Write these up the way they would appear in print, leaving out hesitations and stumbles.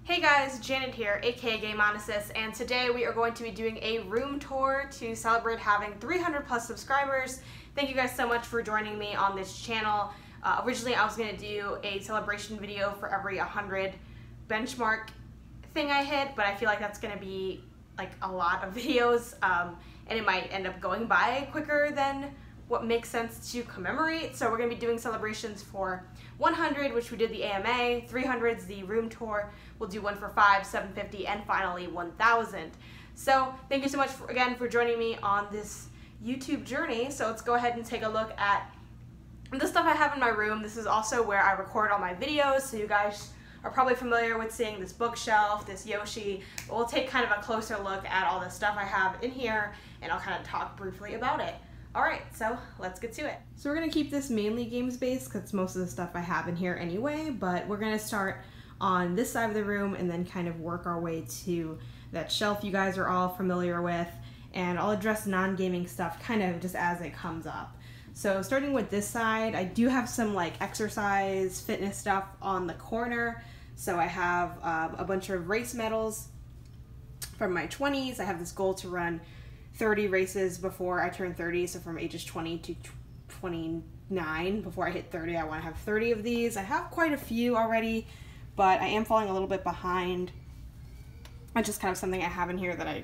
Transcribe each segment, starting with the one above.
Hey guys, Janet here, aka Gameonysus, and today we are going to be doing a room tour to celebrate having 300 plus subscribers. Thank you guys so much for joining me on this channel. Originally I was going to do a celebration video for every 100 benchmark thing I hit, but I feel like that's going to be like a lot of videos, and it might end up going by quicker than what makes sense to commemorate. So we're going to be doing celebrations for 100, which we did the AMA, 300's the room tour, we'll do one for 5, 750, and finally 1,000. So thank you so much again for joining me on this YouTube journey. So let's go ahead and take a look at the stuff I have in my room. This is also where I record all my videos, so you guys are probably familiar with seeing this bookshelf, this Yoshi, but we'll take kind of a closer look at all the stuff I have in here, and I'll kind of talk briefly about it. Alright, so let's get to it. So we're going to keep this mainly games based because most of the stuff I have in here anyway, but we're going to start on this side of the room and then kind of work our way to that shelf you guys are all familiar with, and I'll address non-gaming stuff kind of just as it comes up. So starting with this side, I do have some like exercise, fitness stuff on the corner. So I have a bunch of race medals from my 20s. I have this goal to run 30 races before I turn 30, so from ages 20 to 29. Before I hit 30, I want to have 30 of these. I have quite a few already, but I am falling a little bit behind. It's just kind of something I have in here that I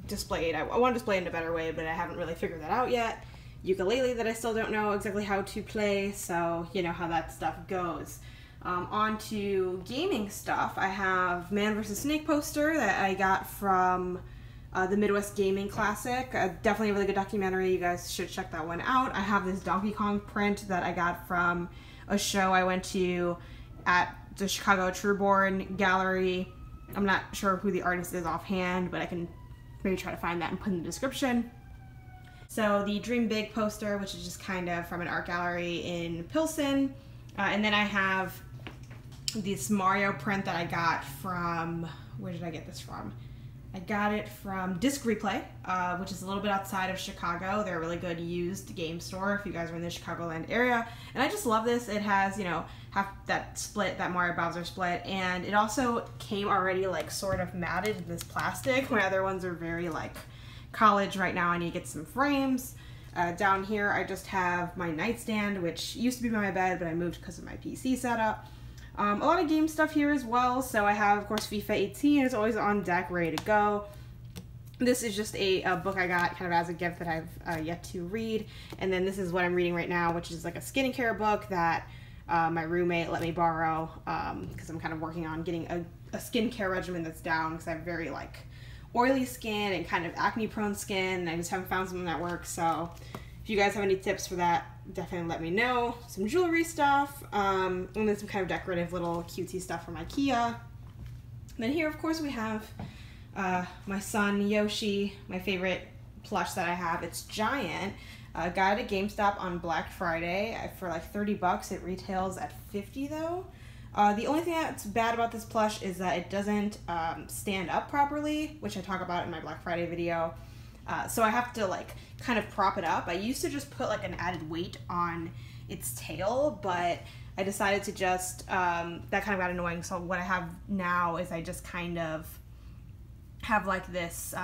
displayed. I want to display it in a better way, but I haven't really figured that out yet. Ukulele that I still don't know exactly how to play, so you know how that stuff goes. On to gaming stuff. I have Man vs. Snake poster that I got from the Midwest Gaming Classic. Definitely a really good documentary. You guys should check that one out. I have this Donkey Kong print that I got from a show I went to at the Chicago Trueborn Gallery. I'm not sure who the artist is offhand, but I can maybe try to find that and put in the description. So the Dream Big poster, which is just kind of from an art gallery in Pilsen. And then I have this Mario print that I got from, where did I get this from? I got it from Disc Replay, which is a little bit outside of Chicago. They're a really good used game store if you guys are in the Chicagoland area. And I just love this. It has, you know, half that split, that Mario Bowser split, and it also came already like sort of matted in this plastic. My other ones are very like college right now. I need to get some frames. Down here I just have my nightstand, which used to be by my bed, but I moved because of my PC setup. A lot of game stuff here as well. So I have, of course, FIFA 18 is always on deck, ready to go. This is just a book I got kind of as a gift that I've yet to read. And then this is what I'm reading right now, which is like a skincare book that my roommate let me borrow because I'm kind of working on getting a skincare regimen that's down because I have very like oily skin and kind of acne prone skin, and I just haven't found something that works. So if you guys have any tips for that, definitely let me know. Some jewelry stuff, and then some kind of decorative little cutesy stuff from IKEA. And then here, of course, we have my son Yoshi, my favorite plush that I have. It's giant. Got it at GameStop on Black Friday for like 30 bucks. It retails at 50 though. The only thing that's bad about this plush is that it doesn't stand up properly, which I talk about in my Black Friday video. So I have to like kind of prop it up. I used to just put like an added weight on its tail, but I decided to just, that kind of got annoying. So what I have now is I just kind of have like this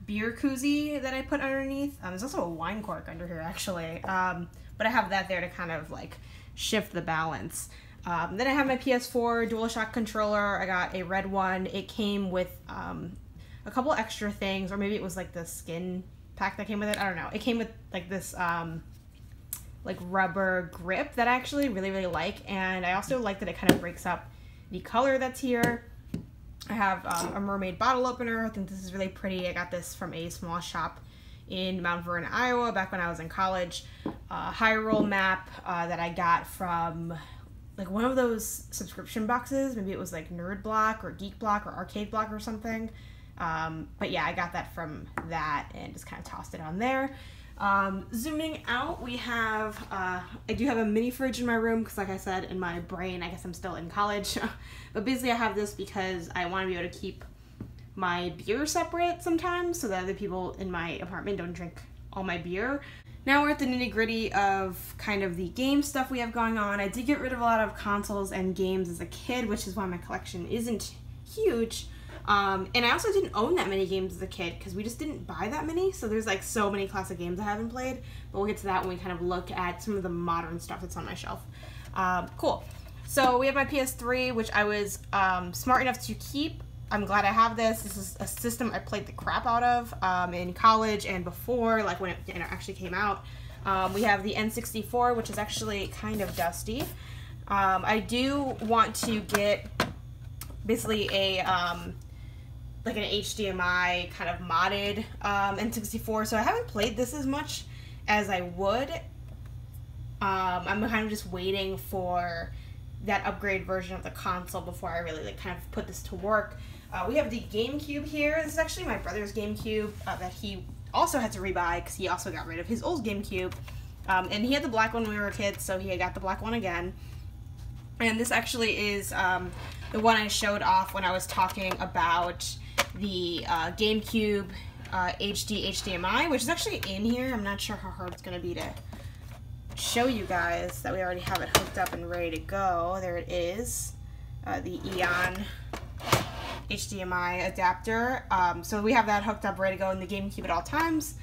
beer koozie that I put underneath. There's also a wine cork under here actually, but I have that there to kind of like shift the balance. Then I have my PS4 DualShock controller. I got a red one. It came with a couple extra things, or maybe it was like the skin pack that came with it. I don't know. It came with like this like rubber grip that I actually really like, and I also like that it kind of breaks up the color that's here. I have a mermaid bottle opener. I think this is really pretty. I got this from a small shop in Mount Vernon, Iowa, back when I was in college. Hyrule map that I got from like one of those subscription boxes. Maybe it was like Nerd Block or Geek Block or Arcade Block or something. But yeah, I got that from that and just kind of tossed it on there. Zooming out, we have, I do have a mini fridge in my room because like I said, in my brain, I guess I'm still in college. But basically I have this because I want to be able to keep my beer separate sometimes so that other people in my apartment don't drink all my beer. Now we're at the nitty-gritty of kind of the game stuff we have going on. I did get rid of a lot of consoles and games as a kid, which is why my collection isn't huge. And I also didn't own that many games as a kid because we just didn't buy that many. So there's like so many classic games I haven't played. But we'll get to that when we kind of look at some of the modern stuff that's on my shelf. Cool. So we have my PS3, which I was smart enough to keep. I'm glad I have this. This is a system I played the crap out of in college and before, like when it actually came out. We have the N64, which is actually kind of dusty. I do want to get basically a like an HDMI kind of modded N64, so I haven't played this as much as I would. I'm kind of just waiting for that upgrade version of the console before I really like kind of put this to work. We have the GameCube here. This is actually my brother's GameCube that he also had to rebuy because he also got rid of his old GameCube. And he had the black one when we were kids, so he got the black one again. And this actually is the one I showed off when I was talking about the GameCube HD HDMI, which is actually in here. I'm not sure how hard it's going to be to show you guys that we already have it hooked up and ready to go. There it is, the Eon HDMI adapter. So we have that hooked up ready to go in the GameCube at all times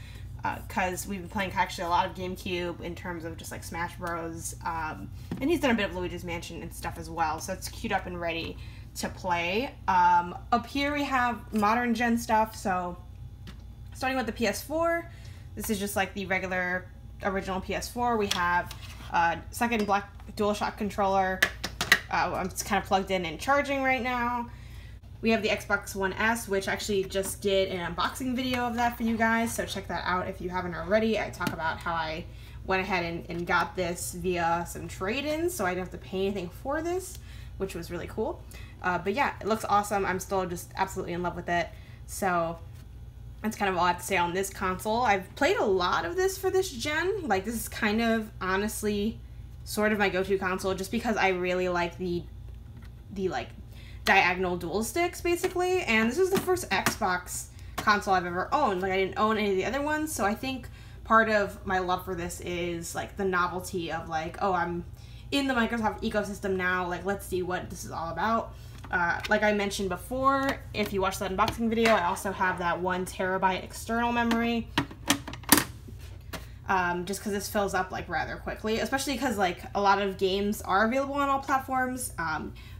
because we've been playing actually a lot of GameCube in terms of just like Smash Bros. And he's done a bit of Luigi's Mansion and stuff as well, so it's queued up and ready to play. Up here we have modern gen stuff, so starting with the PS4, this is just like the regular original PS4. We have second black DualShock controller. It's kind of plugged in and charging right now. We have the Xbox One S, which actually just did an unboxing video of that for you guys, so check that out if you haven't already. I talk about how I went ahead and got this via some trade-ins, so I didn't have to pay anything for this, which was really cool. But yeah, it looks awesome. I'm still just absolutely in love with it. So that's kind of all I have to say on this console. I've played a lot of this for this gen. Like, this is kind of, honestly, sort of my go-to console, just because I really like the like, diagonal dual sticks, basically. And this is the first Xbox console I've ever owned. Like, I didn't own any of the other ones, so I think part of my love for this is, like, the novelty of, like, oh, I'm in the Microsoft ecosystem now, like, let's see what this is all about. Like I mentioned before, if you watched that unboxing video, I also have that 1 terabyte external memory. Just because this fills up like rather quickly, especially because like a lot of games are available on all platforms.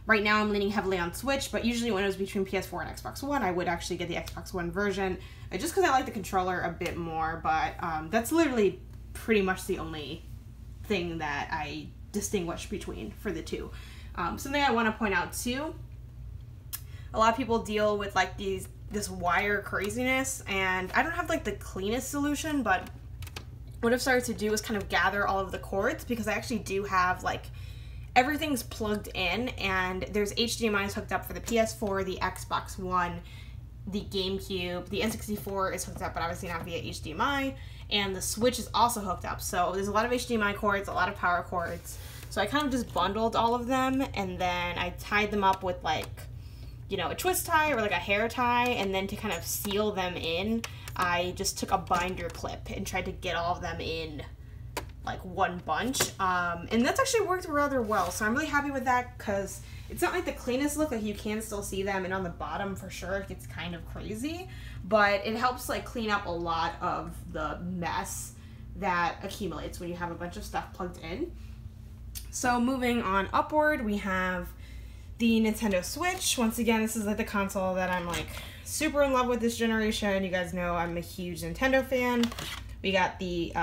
Right now I'm leaning heavily on Switch, but usually when it was between PS4 and Xbox One, I would actually get the Xbox One version, just because I like the controller a bit more, but that's literally pretty much the only thing that I distinguish between for the two. Something I want to point out too, a lot of people deal with like this wire craziness, and I don't have like the cleanest solution, but what I've started to do is kind of gather all of the cords, because I actually do have like everything's plugged in, and there's HDMIs hooked up for the PS4, the Xbox One, the GameCube, the N64 is hooked up, but obviously not via HDMI, and the Switch is also hooked up. So there's a lot of HDMI cords, a lot of power cords. So I kind of just bundled all of them, and then I tied them up with like, you know, a twist tie or like a hair tie, and then to kind of seal them in, I just took a binder clip and tried to get all of them in like one bunch. And that's actually worked rather well, so I'm really happy with that, because it's not like the cleanest look, like you can still see them, and on the bottom for sure it gets kind of crazy, but it helps like clean up a lot of the mess that accumulates when you have a bunch of stuff plugged in. So moving on upward, we have the Nintendo Switch. Once again, this is like the console that I'm like super in love with this generation. You guys know I'm a huge Nintendo fan. We got the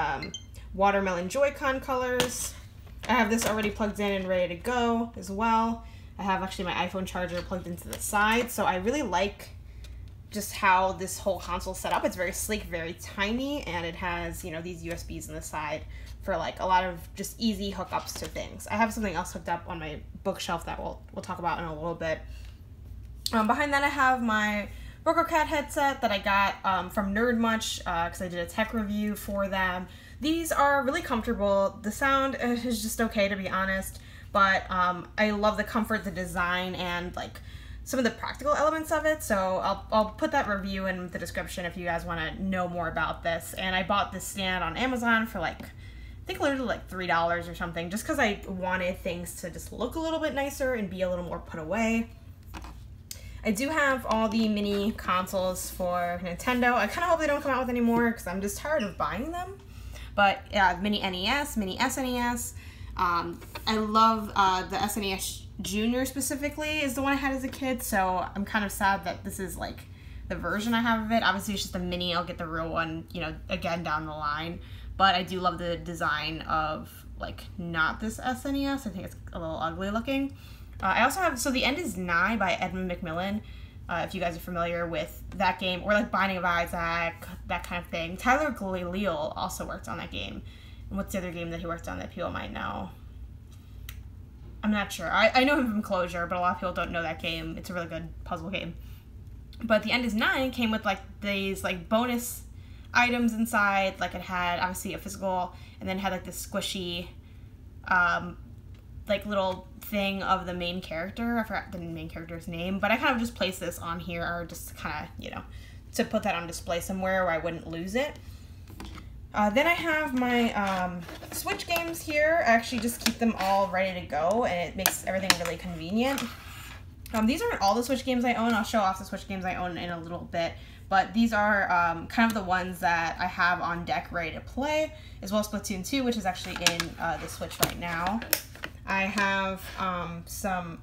watermelon Joy-Con colors. I have this already plugged in and ready to go as well. I have actually my iPhone charger plugged into the side, so I really like just how this whole console is set up. It's very sleek, very tiny, and it has, you know, these USBs on the side for like a lot of just easy hookups to things. I have something else hooked up on my bookshelf that we'll talk about in a little bit. Behind that I have my BrokerCat headset that I got from Nerd Much, because I did a tech review for them. These are really comfortable. The sound is just okay, to be honest, but I love the comfort, the design, and like some of the practical elements of it, so I'll put that review in the description if you guys want to know more about this. And I bought this stand on Amazon for like, I think literally like $3 or something, just because I wanted things to just look a little bit nicer and be a little more put away. I do have all the mini consoles for Nintendo. I kind of hope they don't come out with any more because I'm just tired of buying them. But yeah, mini NES, mini SNES. I love the SNES Junior specifically is the one I had as a kid, so I'm kind of sad that this is like the version I have of it. Obviously it's just a mini. I'll get the real one, you know, again down the line. But I do love the design of like not this SNES. I think it's a little ugly looking. I also have, so The End Is Nigh by Edmund Macmillan, if you guys are familiar with that game, or like Binding of Isaac, that kind of thing. Tyler Galileo also worked on that game. And what's the other game that he worked on that people might know? I'm not sure. I know him from Closure, but a lot of people don't know that game. It's a really good puzzle game. But The End Is Nigh came with like these like bonus items inside. Like it had obviously a physical, and then had like this squishy like little thing of the main character. I forgot the main character's name, but I kind of just placed this on here, or just kind of, you know, to put that on display somewhere where I wouldn't lose it. Then I have my Switch games here. I actually just keep them all ready to go, and it makes everything really convenient. These aren't all the Switch games I own. I'll show off the Switch games I own in a little bit, but these are kind of the ones that I have on deck ready to play, as well as Splatoon 2, which is actually in the Switch right now. I have some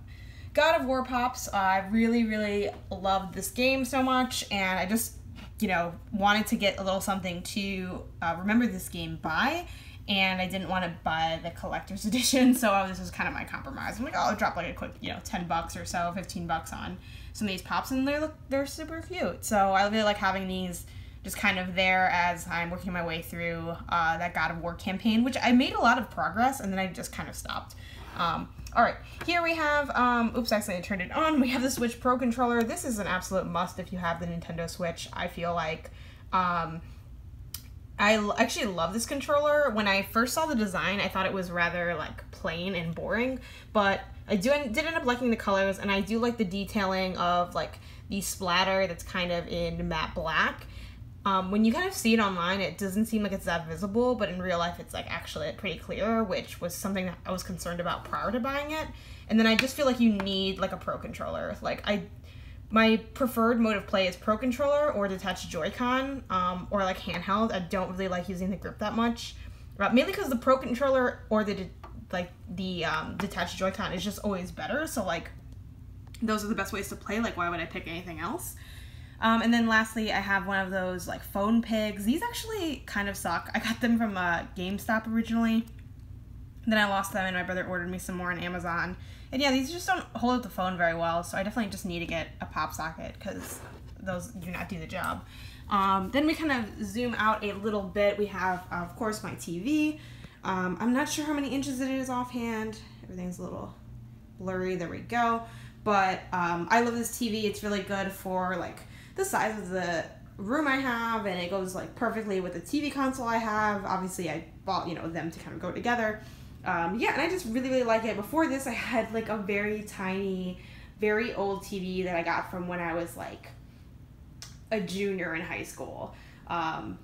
God of War pops. I really loved this game so much, and I just, you know, wanted to get a little something to remember this game by, and I didn't want to buy the collector's edition, so this was kind of my compromise. I'm like, oh, I'll drop like a quick, you know, 10 bucks or so, 15 bucks on some of these pops, and they're super cute. So I really like having these just kind of there as I'm working my way through that God of War campaign, which I made a lot of progress, and then I just kind of stopped. Alright, here we have, oops, I accidentally turned it on. We have the Switch Pro controller. This is an absolute must if you have the Nintendo Switch. I feel like, I actually love this controller. When I first saw the design, I thought it was rather, like, plain and boring, but I did end up liking the colors, and I do like the detailing of, like, the splatter that's kind of in matte black. When you kind of see it online, it doesn't seem like it's that visible, but in real life, it's like actually pretty clear, which was something that I was concerned about prior to buying it. And then I just feel like you need like a Pro controller. Like my preferred mode of play is Pro controller or detached Joy-Con, or like handheld. I don't really like using the grip that much, mainly because the Pro controller or the detached Joy-Con is just always better. So like those are the best ways to play. Like why would I pick anything else? And then lastly, I have one of those like phone pigs. These actually kind of suck. I got them from GameStop originally. Then I lost them, and my brother ordered me some more on Amazon. And yeah, these just don't hold up the phone very well, so I definitely just need to get a pop socket because those do not do the job. Then we kind of zoom out a little bit. We have, of course, my TV. I'm not sure how many inches it is offhand. Everything's a little blurry. There we go. But I love this TV. It's really good for like the size of the room I have, and it goes like perfectly with the TV console I have. Obviously I bought, you know, them to kind of go together. Yeah, and I just really like it. Before this I had like a very tiny, very old TV that I got from when I was like a junior in high school. And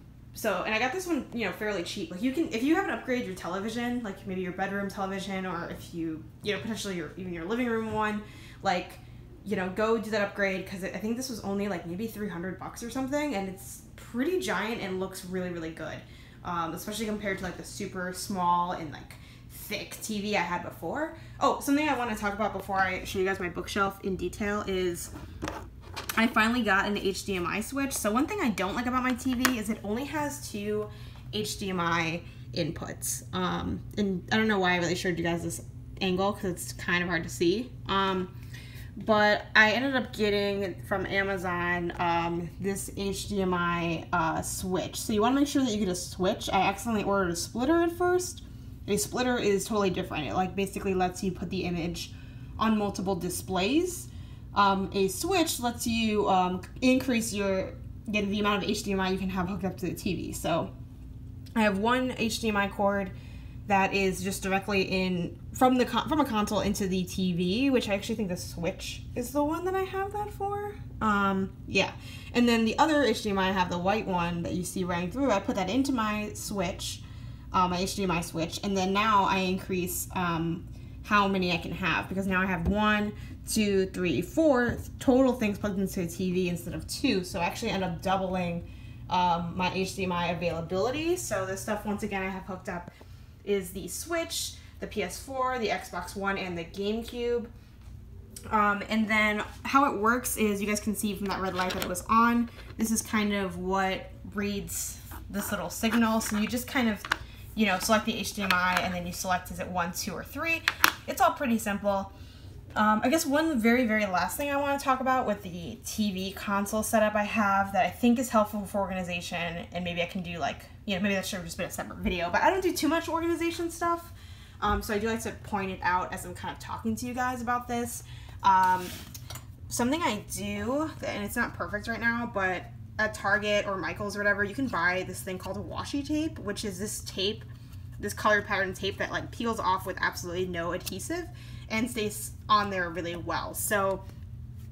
I got this one, you know, fairly cheap. Like you can, if you have an upgrade your television, like maybe your bedroom television, or if you know, potentially even your living room one, like, you know, go do that upgrade, because I think this was only like maybe 300 bucks or something, and it's pretty giant and looks really good, especially compared to like the super small and like thick TV I had before. Oh, something I want to talk about before I show you guys my bookshelf in detail is I finally got an HDMI switch. So one thing I don't like about my TV is it only has 2 HDMI inputs, and I don't know why I really showed you guys this angle because it's kind of hard to see. But I ended up getting from Amazon this HDMI switch. So you want to make sure that you get a switch. I accidentally ordered a splitter at first. A splitter is totally different. It like basically lets you put the image on multiple displays. A switch lets you increase the amount of HDMI you can have hooked up to the TV. So I have one HDMI cord that is just directly in from a console into the TV, which I actually think the Switch is the one that I have that for. Yeah. And then the other HDMI, I have the white one that you see running through. I put that into my Switch, my HDMI switch, and then now I increase how many I can have, because now I have 1, 2, 3, 4 total things plugged into a TV instead of 2. So I actually end up doubling my HDMI availability. So the stuff, once again, I have hooked up is the Switch, the PS4, the Xbox One, and the GameCube. And then how it works is, you guys can see from that red light that it was on. This is kind of what reads this little signal. So you just kind of, you know, select the HDMI and then you select, is it 1, 2, or 3? It's all pretty simple. I guess one very, very last thing I want to talk about with the TV console setup I have that I think is helpful for organization, and maybe I can do, like, you know, maybe that should have just been a separate video, but I don't do too much organization stuff. So I do like to point it out as I'm kind of talking to you guys about this. Something I do, and it's not perfect right now, but at Target or Michael's or whatever, you can buy this thing called washi tape, which is this tape, this color pattern tape that like peels off with absolutely no adhesive and stays on there really well. So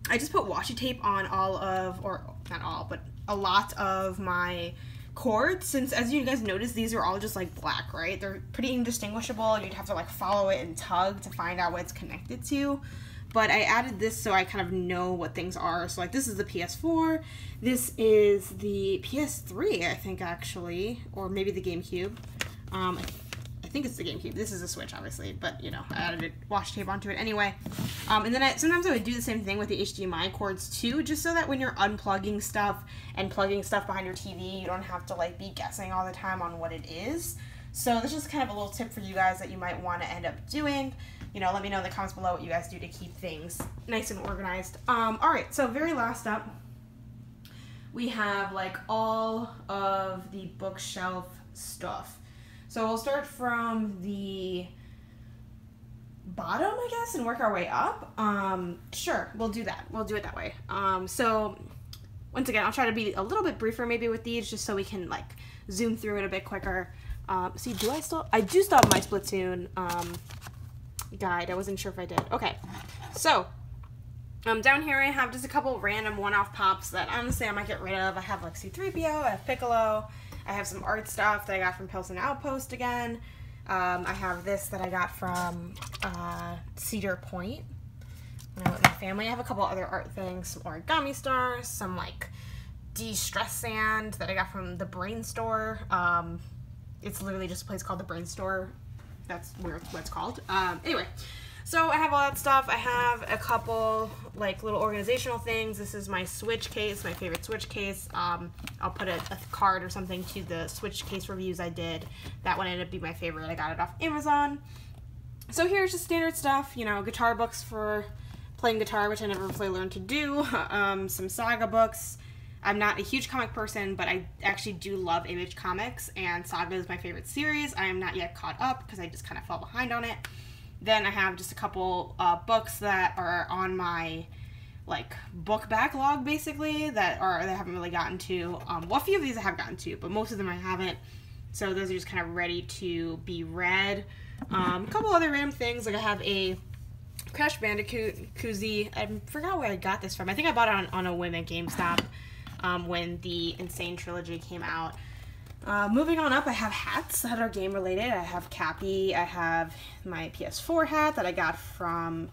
I just put washi tape on all of, or not all, but a lot of my cords, since as you guys notice, these are all just like black, right? They're pretty indistinguishable. You'd have to like follow it and tug to find out what it's connected to. But I added this so I kind of know what things are. So like this is the PS4, this is the PS3, I think actually, or maybe the GameCube. I think it's the GameCube. This is a Switch, obviously, but you know, I added washi tape onto it anyway. And then sometimes I would do the same thing with the HDMI cords too, just so that when you're unplugging stuff and plugging stuff behind your TV, you don't have to like be guessing all the time on what it is. So that's just kind of a little tip for you guys that you might want to end up doing. You know, let me know in the comments below what you guys do to keep things nice and organized. Alright, so very last up, we have like all of the bookshelf stuff. So we'll start from the bottom, I guess, and work our way up. Sure, we'll do that. We'll do it that way. So once again, I'll try to be a little bit briefer maybe with these, just so we can like zoom through it a bit quicker. See, I do still have my Splatoon guide. I wasn't sure if I did. Okay, so down here I have just a couple random one-off pops that honestly I might get rid of. I have like C-3PO, I have Piccolo, I have some art stuff that I got from Pilsen Outpost again. I have this that I got from Cedar Point when I went with my family. I have a couple other art things, some origami stars, some like de-stress sand that I got from the Brain Store. It's literally just a place called the Brain Store. That's what it's called. Anyway, so I have all that stuff. I have a couple like little organizational things. This is my Switch case, my favorite Switch case. I'll put a card or something to the Switch case reviews I did. That one ended up being my favorite. I got it off Amazon. So here's just standard stuff, you know, guitar books for playing guitar, which I never really learned to do. Some Saga books. I'm not a huge comic person, but I actually do love Image Comics, and Saga is my favorite series. I am not yet caught up because I just kind of fell behind on it. Then I have just a couple books that are on my like book backlog, basically, that I haven't really gotten to. Well, a few of these I have gotten to, but most of them I haven't. So those are just kind of ready to be read. A couple other random things, like I have a Crash Bandicoot koozie. I forgot where I got this from. I think I bought it on a whim at GameStop. When the Insane Trilogy came out. Moving on up, I have hats that are game related. I have Cappy, I have my PS4 hat that I got from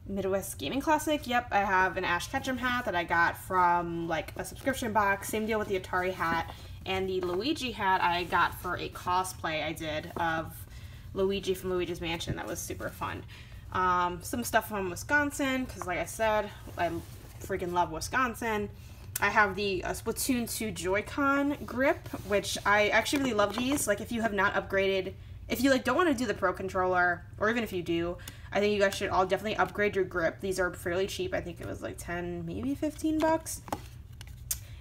Midwest Gaming Classic. Yep, I have an Ash Ketchum hat that I got from like a subscription box. Same deal with the Atari hat. And the Luigi hat I got for a cosplay I did of Luigi from Luigi's Mansion. That was super fun. Some stuff from Wisconsin, because like I said, I freaking love Wisconsin. I have the Splatoon 2 JoyCon grip, which I actually really love these. Like, if you have not upgraded, if you like don't want to do the Pro Controller, or even if you do, I think you guys should all definitely upgrade your grip. These are fairly cheap. I think it was like 10, maybe 15 bucks.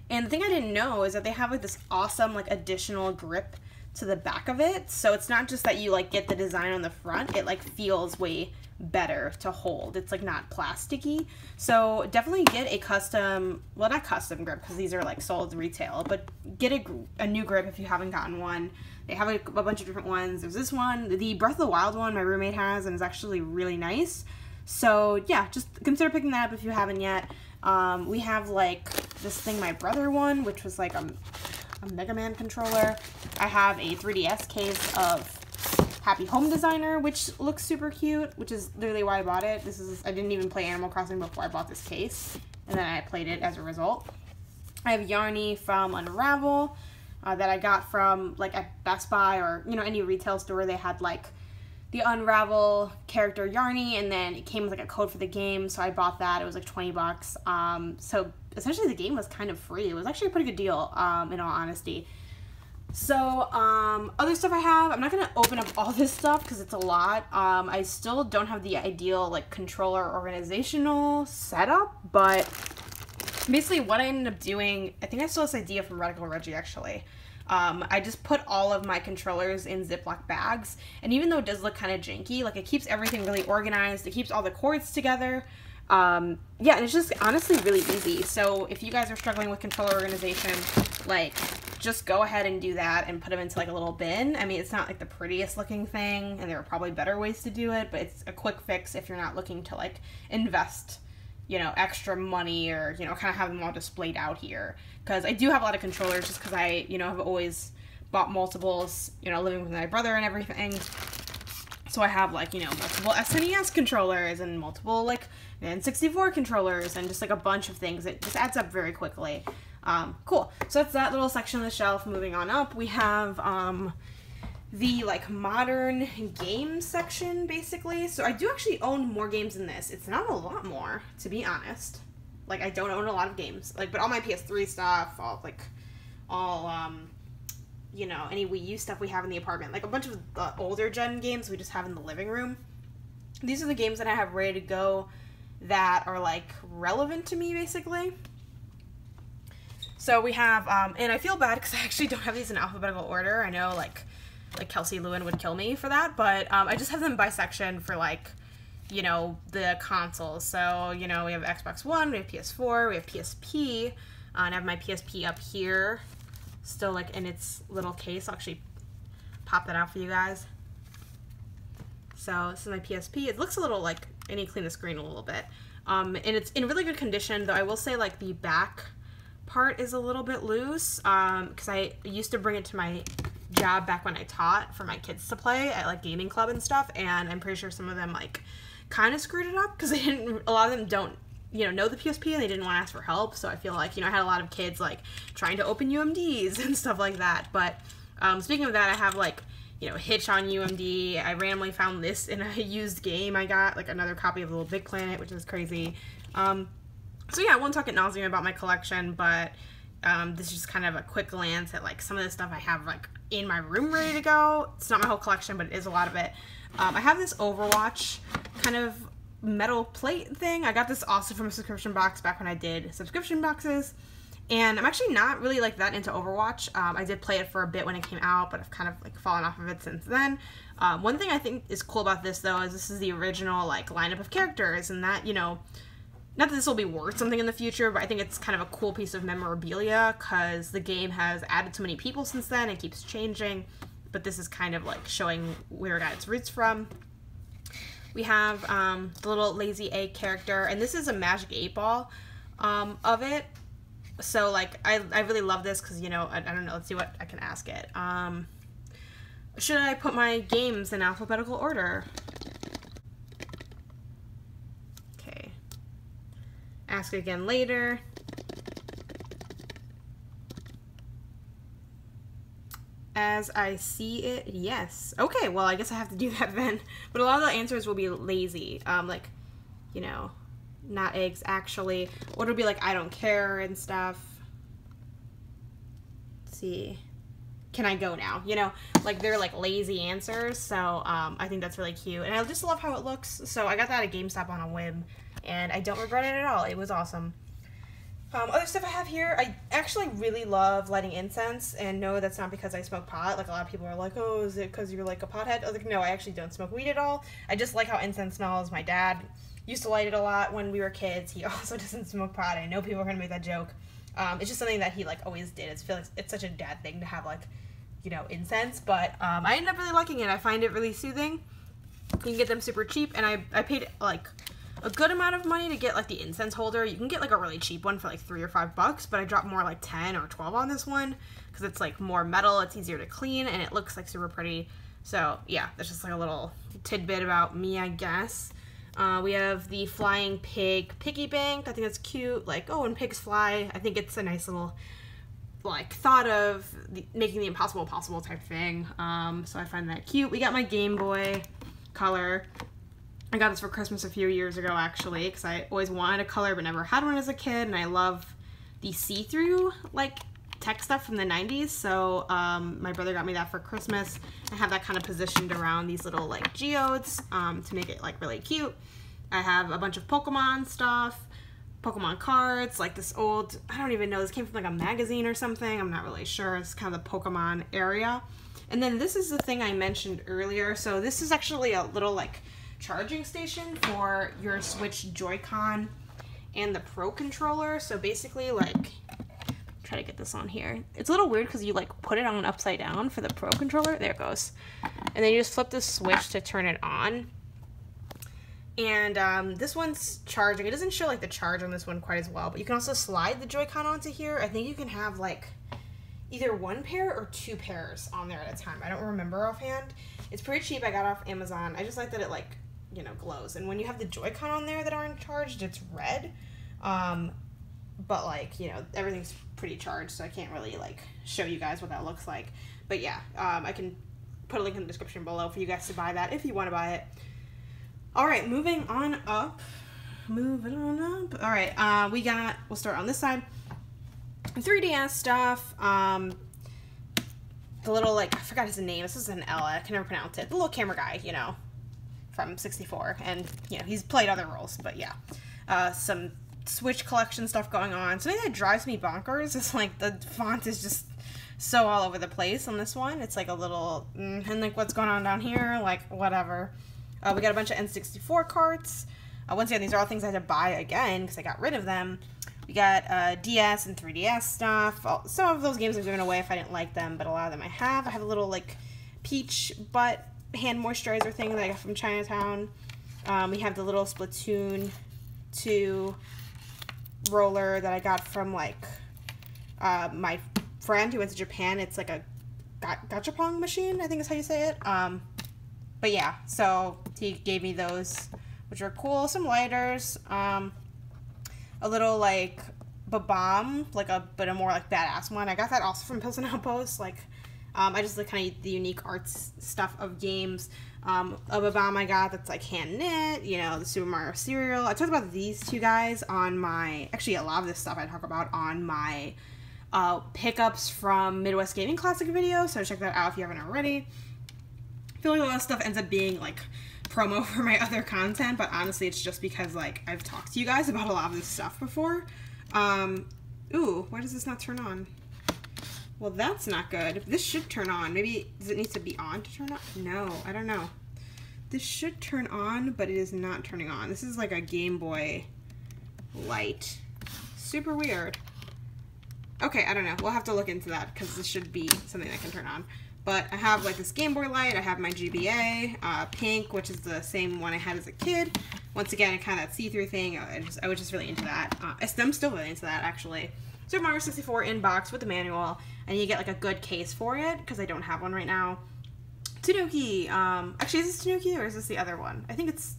And the thing I didn't know is that they have like this awesome like additional grip to the back of it. So it's not just that you like get the design on the front, it like feels way better to hold. It's like not plasticky. So definitely get a custom, well, not custom grip because these are like sold retail, but get a new grip if you haven't gotten one. They have a bunch of different ones. There's this one, the Breath of the Wild one my roommate has, and it's actually really nice. So yeah, just consider picking that up if you haven't yet. We have like this thing my brother won, which was like a Mega Man controller. I have a 3DS case of Happy Home Designer, which looks super cute, which is literally why I bought it. I didn't even play Animal Crossing before I bought this case, and then I played it as a result. I have Yarny from Unravel that I got from like at Best Buy or, you know, any retail store. They had like the Unravel character Yarny, and then it came with like a code for the game, so I bought that. It was like 20 bucks. So essentially the game was kind of free. It was actually a pretty good deal, in all honesty. So, other stuff I have, I'm not going to open up all this stuff because it's a lot. I still don't have the ideal, like, controller organizational setup, but basically what I ended up doing, I think I stole this idea from Radical Reggie, actually. I just put all of my controllers in Ziploc bags, and even though it does look kind of janky, like, it keeps everything really organized, it keeps all the cords together. Yeah, and it's just honestly really easy. So if you guys are struggling with controller organization, like, just go ahead and do that and put them into like a little bin. I mean, it's not like the prettiest looking thing, and there are probably better ways to do it, but it's a quick fix if you're not looking to like invest, you know, extra money or, you know, kind of have them all displayed out here. Because I do have a lot of controllers just because I, you know, have always bought multiples, you know, living with my brother and everything. So I have like, you know, multiple SNES controllers and multiple like N64 controllers and just like a bunch of things. It just adds up very quickly. Cool. So that's that little section of the shelf. Moving on up, we have the like modern game section basically. So I do actually own more games than this. It's not a lot more, to be honest. Like, I don't own a lot of games. Like, but all my PS3 stuff, all you know, any Wii U stuff we have in the apartment. Like a bunch of the older gen games we just have in the living room. These are the games that I have ready to go that are like relevant to me basically. So we have, and I feel bad because I actually don't have these in alphabetical order. I know like Kelsey Lewin would kill me for that, but I just have them by section for like, you know, the consoles. So, you know, we have Xbox One, we have PS4, we have PSP, and I have my PSP up here, still like in its little case. I'll actually pop that out for you guys. So this is my PSP. It looks a little like, I need to clean the screen a little bit. And it's in really good condition, though I will say like the back part is a little bit loose because I used to bring it to my job back when I taught for my kids to play at like gaming club and stuff, and I'm pretty sure some of them like kind of screwed it up because they didn't, a lot of them don't, you know the PSP and they didn't want to ask for help. So I feel like, you know, I had a lot of kids like trying to open UMDs and stuff like that. But speaking of that, I have like, you know, Hitch on UMD. I randomly found this in a used game. I got like another copy of Little Big Planet, which is crazy. So yeah, I won't talk ad nauseam about my collection, but this is just kind of a quick glance at like some of the stuff I have like in my room ready to go. It's not my whole collection, but it is a lot of it. I have this Overwatch kind of metal plate thing. I got this also from a subscription box back when I did subscription boxes. And I'm actually not really like that into Overwatch. I did play it for a bit when it came out, but I've kind of like fallen off of it since then. One thing I think is cool about this though is this is the original like lineup of characters, and that, you know, not that this will be worth something in the future, but I think it's kind of a cool piece of memorabilia because the game has added so many people since then. It keeps changing, but this is kind of like showing where it got its roots from. We have the little Lazy Egg character, and this is a Magic 8-Ball of it. So like I really love this because, you know, I don't know, let's see what I can ask it. Should I put my games in alphabetical order? Okay. Ask again later. As I see it, yes. Okay, well, I guess I have to do that then. But a lot of the answers will be lazy. Like, you know, not eggs, actually. Or it'll be like, I don't care and stuff. Let's see. Can I go now? You know, like, they're like lazy answers. So, I think that's really cute. And I just love how it looks. So, I got that at GameStop on a whim. And I don't regret it at all. It was awesome. Other stuff I have here, I actually really love lighting incense, and no, that's not because I smoke pot. Like, a lot of people are like, oh, is it because you're like a pothead? I was like, no, I actually don't smoke weed at all. I just like how incense smells. My dad used to light it a lot when we were kids. He also doesn't smoke pot. I know people are going to make that joke. It's just something that he, like, always did. I feel like it's such a dad thing to have, like, you know, incense, but I ended up really liking it. I find it really soothing. You can get them super cheap, and I paid, like, a good amount of money to get like the incense holder. You can get like a really cheap one for like $3 or $5, but I dropped more like 10 or 12 on this one because it's like more metal, it's easier to clean, and it looks like super pretty. So yeah, that's just like a little tidbit about me, I guess. We have the flying pig piggy bank. I think that's cute. Like, oh, when pigs fly, I think it's a nice little like thought of making the impossible possible type thing. So I find that cute. We got my Game Boy Color. I got this for Christmas a few years ago, actually, because I always wanted a color but never had one as a kid, and I love the see-through, like, tech stuff from the 90s, so my brother got me that for Christmas. I have that kind of positioned around these little, like, geodes to make it, like, really cute. I have a bunch of Pokemon stuff, Pokemon cards, like this old, I don't even know, this came from, like, a magazine or something, I'm not really sure, it's kind of the Pokemon area. And then this is the thing I mentioned earlier, so this is actually a little, like, charging station for your Switch Joy-Con and the Pro controller. So basically, like, try to get this on here. It's a little weird because you like put it on upside down for the Pro controller. There it goes. And then you just flip the switch to turn it on. And this one's charging. It doesn't show like the charge on this one quite as well, but you can also slide the Joy-Con onto here. I think you can have like either one pair or two pairs on there at a time. I don't remember offhand. It's pretty cheap. I got it off Amazon. I just like that it like, you know, glows. And when you have the Joy-Con on there that aren't charged, it's red. But like, you know, everything's pretty charged, so I can't really like show you guys what that looks like. But yeah, I can put a link in the description below for you guys to buy that if you want to buy it. All right, moving on up. Moving on up. All right, we'll start on this side. 3DS stuff. The little, like, I forgot his name. This is an L. I can never pronounce it. The little camera guy, you know, from 64. And, you know, he's played other roles, but yeah. Some Switch collection stuff going on. Something that drives me bonkers is, like, the font is just so all over the place on this one. It's, like, a little, and, like, what's going on down here? Like, whatever. We got a bunch of N64 carts. Once again, these are all things I had to buy again because I got rid of them. We got DS and 3DS stuff. Some of those games I've given away if I didn't like them, but a lot of them I have. I have a little, like, peach butt hand moisturizer thing that I got from Chinatown. We have the little Splatoon 2 roller that I got from, like, my friend who went to Japan. It's like a gachapon machine, I think is how you say it. But yeah, so he gave me those, which are cool. Some lighters. A little, like, bomb, like a more, like, badass one. I got that also from Pilsen Outpost. Like, I just like kind of the unique arts stuff of games. A bomb I got that's, like, hand knit, you know, the Super Mario cereal. I talked about these two guys on my, actually a lot of this stuff I talk about on my pickups from Midwest Gaming Classic video, so check that out if you haven't already. I feel like a lot of stuff ends up being, like, promo for my other content, but honestly it's just because, like, I've talked to you guys about a lot of this stuff before. Ooh, why does this not turn on? Well, that's not good. This should turn on. Maybe, does it need to be on to turn on? No, I don't know. This should turn on, but it is not turning on. This is like a Game Boy light. Super weird. Okay, I don't know. We'll have to look into that because this should be something that can turn on. But I have, like, this Game Boy light. I have my GBA, pink, which is the same one I had as a kid. Once again, kind of that see-through thing. I was just really into that. I'm still really into that, actually. Super Mario 64 in box with the manual, and you get, like, a good case for it, because I don't have one right now. Tanuki. Actually, is this Tanuki, or is this the other one? I think it's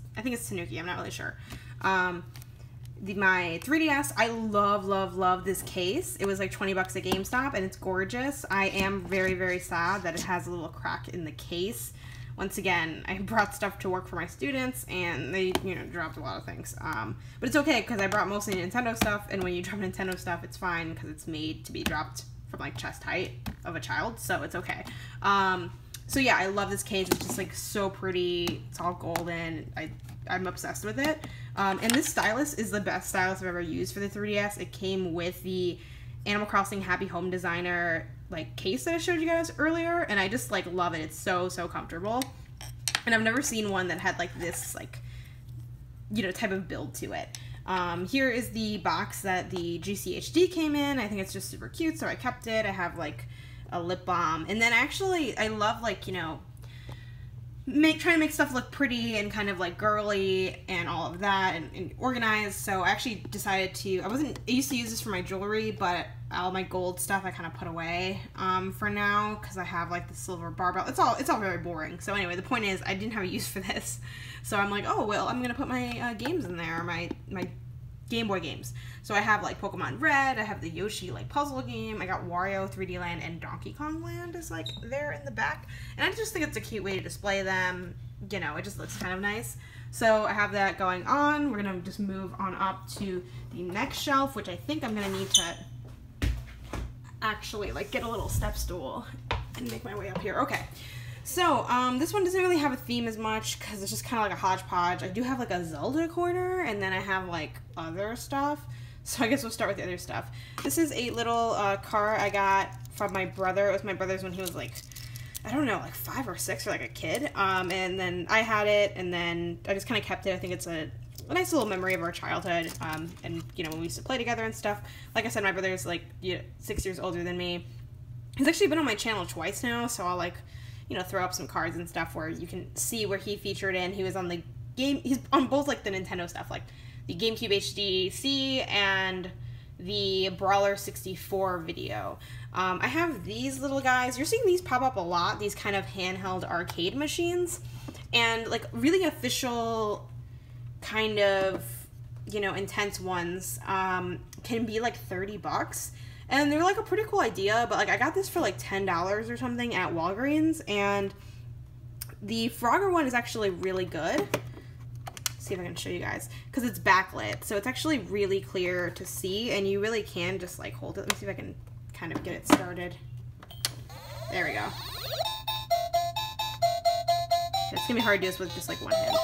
Tanuki. I'm not really sure. My 3DS, I love this case. It was like 20 bucks at GameStop, and it's gorgeous. I am very, very sad that it has a little crack in the case. Once again, I brought stuff to work for my students, and they, you know, dropped a lot of things. But it's okay, because I brought mostly Nintendo stuff, and when you drop Nintendo stuff, it's fine, because it's made to be dropped from, like, chest height of a child, so it's okay. So yeah, I love this case. It's just, like, so pretty. It's all golden. I'm obsessed with it. And this stylus is the best stylus I've ever used for the 3DS. It came with the Animal Crossing Happy Home Designer like case that I showed you guys earlier, and I just like love it. It's so comfortable, and I've never seen one that had like this like, you know, type of build to it. Here is the box that the GCHD came in. I think it's just super cute, so I kept it. I have like a lip balm, and then actually I love like, you know, trying to make stuff look pretty and kind of like girly and all of that and organized. So I actually decided to, I used to use this for my jewelry, but all my gold stuff I kind of put away for now, because I have like the silver barbell. It's all very boring. So anyway, the point is I didn't have a use for this, so I'm like, oh well, I'm gonna put my games in there, my Game Boy games. So I have like Pokemon Red, I have the Yoshi like puzzle game, I got Wario 3D Land, and Donkey Kong Land is like there in the back. And I just think it's a cute way to display them. You know, it just looks kind of nice. So I have that going on. We're gonna just move on up to the next shelf, which I think I'm gonna need to actually like get a little step stool and make my way up here. Okay. So, this one doesn't really have a theme as much, because it's just kind of like a hodgepodge. I do have like a Zelda corner, and then I have like other stuff. So I guess we'll start with the other stuff. This is a little car I got from my brother. It was my brother's when he was like, I don't know, like 5 or 6 or like a kid. And then I had it, and then I just kind of kept it. I think it's a nice little memory of our childhood, and you know, when we used to play together and stuff. Like I said, my brother's like 6 years older than me. He's actually been on my channel twice now, so I'll like, you know, throw up some cards and stuff where you can see where he featured in. He was on the game, he's on both like the Nintendo stuff, like the GameCube HDC and the Brawler 64 video. I have these little guys. You're seeing these pop up a lot, these kind of handheld arcade machines, and like really official kind of, you know, intense ones can be like $30. And they're like a pretty cool idea, but like I got this for like $10 or something at Walgreens, and the Frogger one is actually really good. Let's see if I can show you guys, because it's backlit, so it's actually really clear to see, and you really can just like hold it. Let me see if I can kind of get it started. There we go. It's gonna be hard to do this with just like one hand.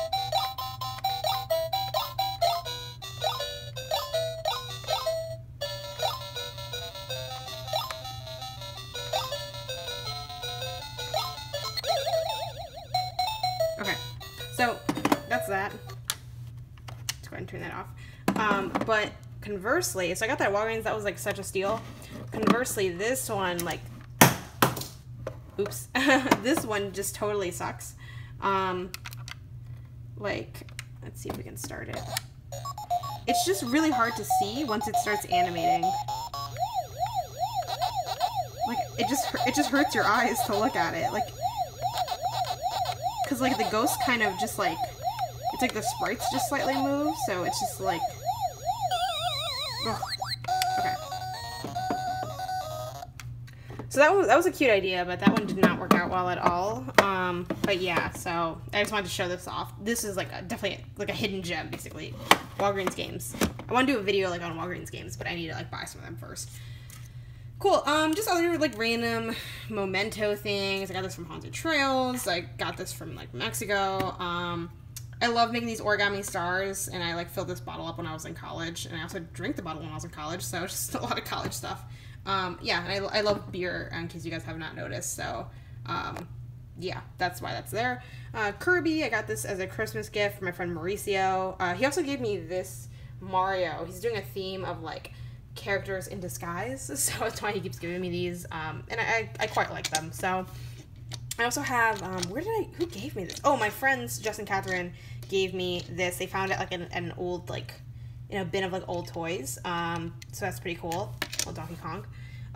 Okay, so that's that. Let's go ahead and turn that off. But conversely, so I got that at Walgreens. That was like such a steal. Conversely, this one, like, oops, this one just totally sucks. Like, let's see if we can start it. It's just really hard to see once it starts animating. Like, it just hurts your eyes to look at it. Like, because like the ghost kind of just like, it's like the sprites just slightly move, so it's just like, ugh. Okay. So that was a cute idea, but that one did not work out well at all. But yeah, so I just wanted to show this off. This is like definitely like a hidden gem, basically. Walgreens games. I want to do a video like on Walgreens games, but I need to like buy some of them first. Cool. Just other like random memento things. I got this from Haunted Trails. I got this from like Mexico. I love making these origami stars, and I like filled this bottle up when I was in college, and I also drank the bottle when I was in college, so just a lot of college stuff. Yeah, and I love beer, in case you guys have not noticed, so yeah, that's why that's there. Kirby, I got this as a Christmas gift from my friend Mauricio. He also gave me this Mario. He's doing a theme of like characters in disguise, so that's why he keeps giving me these, and I quite like them. So I also have, who gave me this? Oh, my friends, Jess and Catherine, gave me this. They found it like in an old, like, in a bin of like old toys, so that's pretty cool. Old Donkey Kong.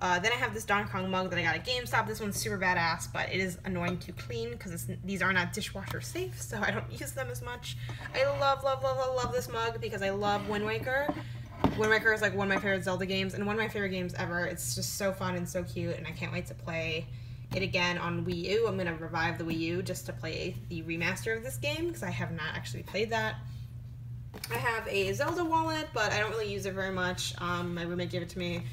Then I have this Donkey Kong mug that I got at GameStop. This one's super badass, but it is annoying to clean because these are not dishwasher safe, so I don't use them as much. I love this mug because I love Wind Waker. Wind Waker is like one of my favorite Zelda games, and one of my favorite games ever. It's just so fun and so cute, and I can't wait to play it again on Wii U. I'm going to revive the Wii U just to play the remaster of this game, because I have not actually played that. I have a Zelda wallet, but I don't really use it very much. My roommate gave it to me,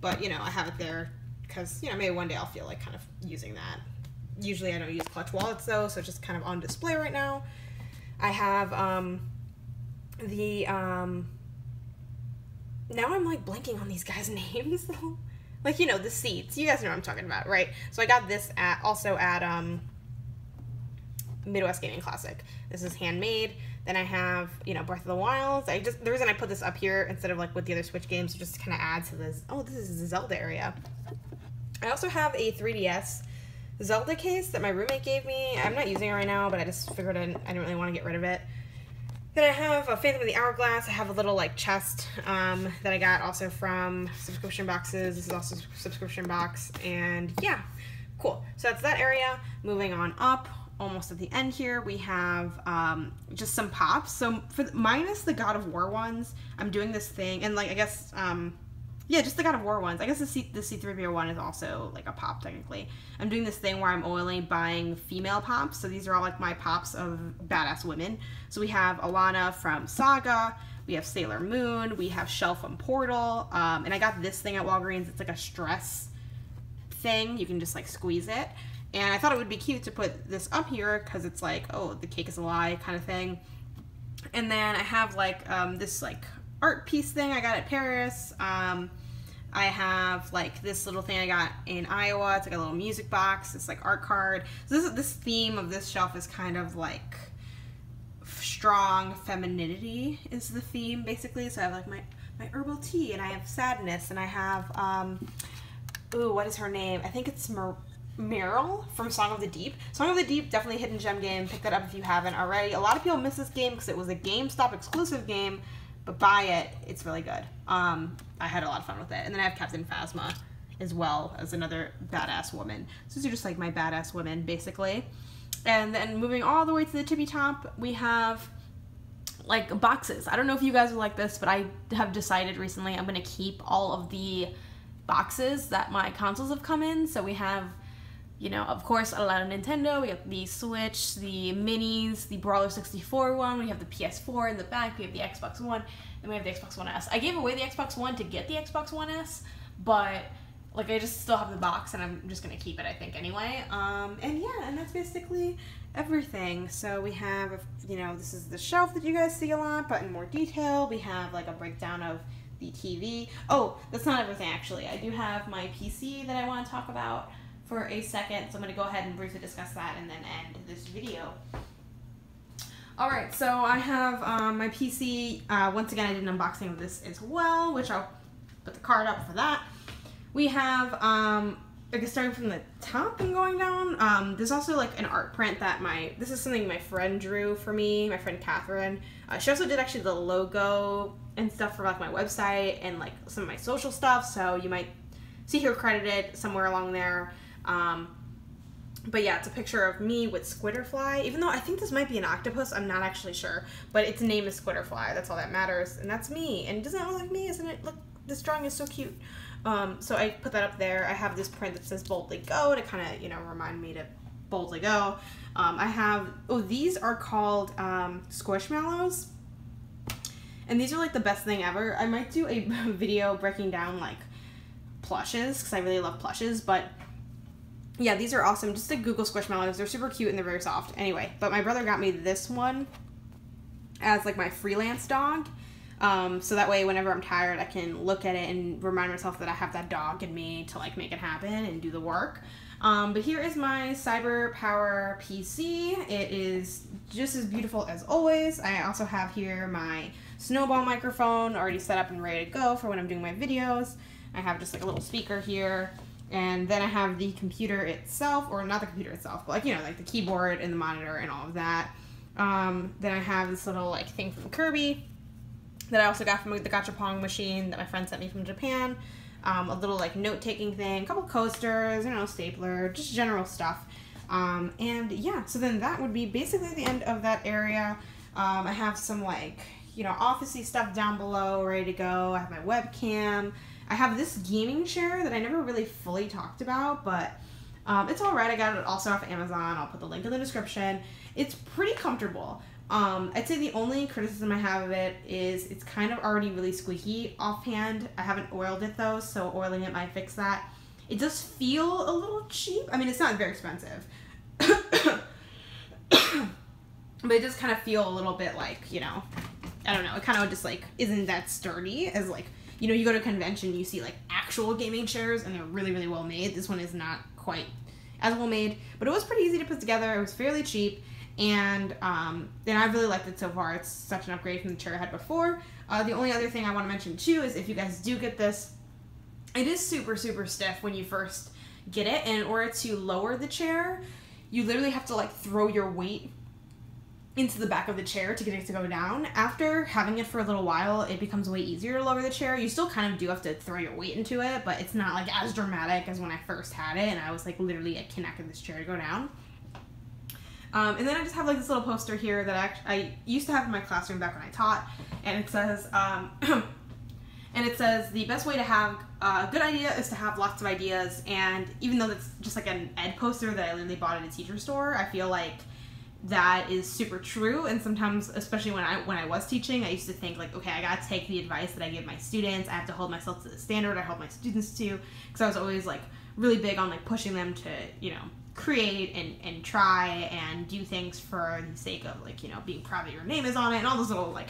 but, you know, I have it there because, you know, maybe one day I'll feel like kind of using that. Usually I don't use clutch wallets, though, so it's just kind of on display right now. I have the, now I'm like blanking on these guys' names. Like, you know, the seats. You guys know what I'm talking about, right? So I got this also at Midwest Gaming Classic. This is handmade. Then I have, you know, Breath of the Wild. The reason I put this up here instead of like with the other Switch games, just to kind of add to this. Oh, this is the Zelda area. I also have a 3DS Zelda case that my roommate gave me. I'm not using it right now, but I just figured I didn't really want to get rid of it. Then I have a Phantom of the Hourglass. I have a little like chest that I got also from subscription boxes. This is also a subscription box, and yeah, cool. So that's that area. Moving on up, almost at the end here, we have just some pops. So minus the God of War ones, I'm doing this thing, and like I guess yeah, just the God of War ones. I guess the C3PO one is also like a pop technically. I'm doing this thing where I'm only buying female pops. So these are all like my pops of badass women. So we have Alana from Saga. We have Sailor Moon. We have Shell from Portal. And I got this thing at Walgreens. It's like a stress thing. You can just like squeeze it. And I thought it would be cute to put this up here because it's like, oh, the cake is a lie kind of thing. And then I have like this like art piece thing I got at Paris. I have like this little thing I got in Iowa. It's like a little music box. It's like art card. So this theme of this shelf is kind of like strong femininity is the theme basically. So I have like my herbal tea, and I have sadness, and I have ooh, what is her name? I think it's Meryl from Song of the Deep. Song of the Deep, definitely hidden gem game. Pick that up if you haven't already. A lot of people miss this game because it was a GameStop exclusive game. But buy it, it's really good. I had a lot of fun with it. And then I have Captain Phasma as well as another badass woman. So these are just like my badass women, basically. And then moving all the way to the tippy top, we have like boxes. I don't know if you guys are like this, but I have decided recently I'm gonna keep all of the boxes that my consoles have come in. So we have, you know, of course, a lot of Nintendo. We have the Switch, the Minis, the Brawler 64 one. We have the PS4 in the back. We have the Xbox One, and we have the Xbox One S. I gave away the Xbox One to get the Xbox One S, but like I just still have the box, and I'm just gonna keep it, I think, anyway. And yeah, and that's basically everything. So we have, you know, this is the shelf that you guys see a lot, but in more detail. We have like a breakdown of the TV. Oh, that's not everything actually. I do have my PC that I want to talk about for a second, so I'm going to go ahead and briefly discuss that and then end this video. Alright, so I have my PC. Once again, I did an unboxing of this as well, which I'll put the card up for that. We have, I guess starting from the top and going down, there's also like an art print that this is something my friend drew for me, my friend Catherine. She also did actually the logo and stuff for like my website and like some of my social stuff, so you might see her credited somewhere along there. But yeah, it's a picture of me with Squitterfly, even though I think this might be an octopus, I'm not actually sure, but its name is Squitterfly, that's all that matters, and that's me, and doesn't it look like me? Isn't it? Look, this drawing is so cute. So I put that up there. I have this print that says boldly go to kind of, you know, remind me to boldly go. I have, oh, these are called Squishmallows, and these are like the best thing ever. I might do a video breaking down like plushes, because I really love plushes, but yeah, these are awesome. Just to Google Squishmallows. They're super cute and they're very soft. Anyway, but my brother got me this one as like my freelance dog. So that way whenever I'm tired, I can look at it and remind myself that I have that dog in me to like make it happen and do the work. But here is my Cyber Power PC. It is just as beautiful as always. I also have here my Snowball microphone already set up and ready to go for when I'm doing my videos. I have just like a little speaker here. And then I have the computer itself, or not the computer itself, but like, you know, like the keyboard and the monitor and all of that. Then I have this little like thing from Kirby that I also got from the Gachapon machine that my friend sent me from Japan. A little like note-taking thing, a couple coasters, you know, stapler, just general stuff. And yeah, so then that would be basically the end of that area. I have some like, you know, office-y stuff down below ready to go. I have my webcam. I have this gaming chair that I never really fully talked about, but it's alright. I got it also off Amazon. I'll put the link in the description. It's pretty comfortable. I'd say the only criticism I have of it is it's kind of already really squeaky offhand. I haven't oiled it though, so oiling it might fix that. It does feel a little cheap. I mean, it's not very expensive. But it does kind of feel a little bit like, you know, I don't know, it kind of just like isn't that sturdy as like, you know, you go to a convention, you see like actual gaming chairs and they're really, really well made. This one is not quite as well made, but it was pretty easy to put together. It was fairly cheap, and I really liked it so far. It's such an upgrade from the chair I had before. The only other thing I want to mention too is if you guys do get this, it is super, super stiff when you first get it, and in order to lower the chair, you literally have to like throw your weight into the back of the chair to get it to go down. After having it for a little while, it becomes way easier to lower the chair. You still kind of do have to throw your weight into it, but it's not like as dramatic as when I first had it and I was like literally connecting this chair to go down. And then I just have like this little poster here that I used to have in my classroom back when I taught, and it says the best way to have a good idea is to have lots of ideas. And even though that's just like an ed poster that I literally bought at a teacher store, I feel like that is super true. And sometimes, especially when I was teaching, I used to think like, okay, I gotta take the advice that I give my students, I have to hold myself to the standard I hold my students to, because I was always like really big on like pushing them to, you know, create and try and do things for the sake of like, you know, being proud that your name is on it and all those little like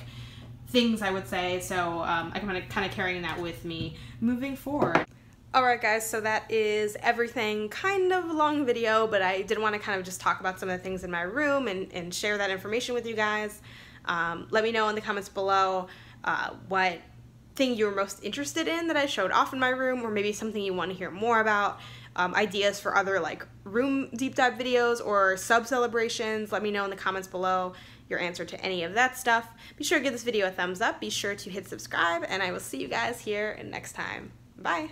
things I would say. So I'm kind of carrying that with me moving forward. Alright guys, so that is everything. Kind of a long video, but I did want to kind of just talk about some of the things in my room and share that information with you guys. Let me know in the comments below what thing you were most interested in that I showed off in my room, or maybe something you want to hear more about. Ideas for other like room deep dive videos or sub celebrations. Let me know in the comments below your answer to any of that stuff. Be sure to give this video a thumbs up. Be sure to hit subscribe, and I will see you guys here next time. Bye!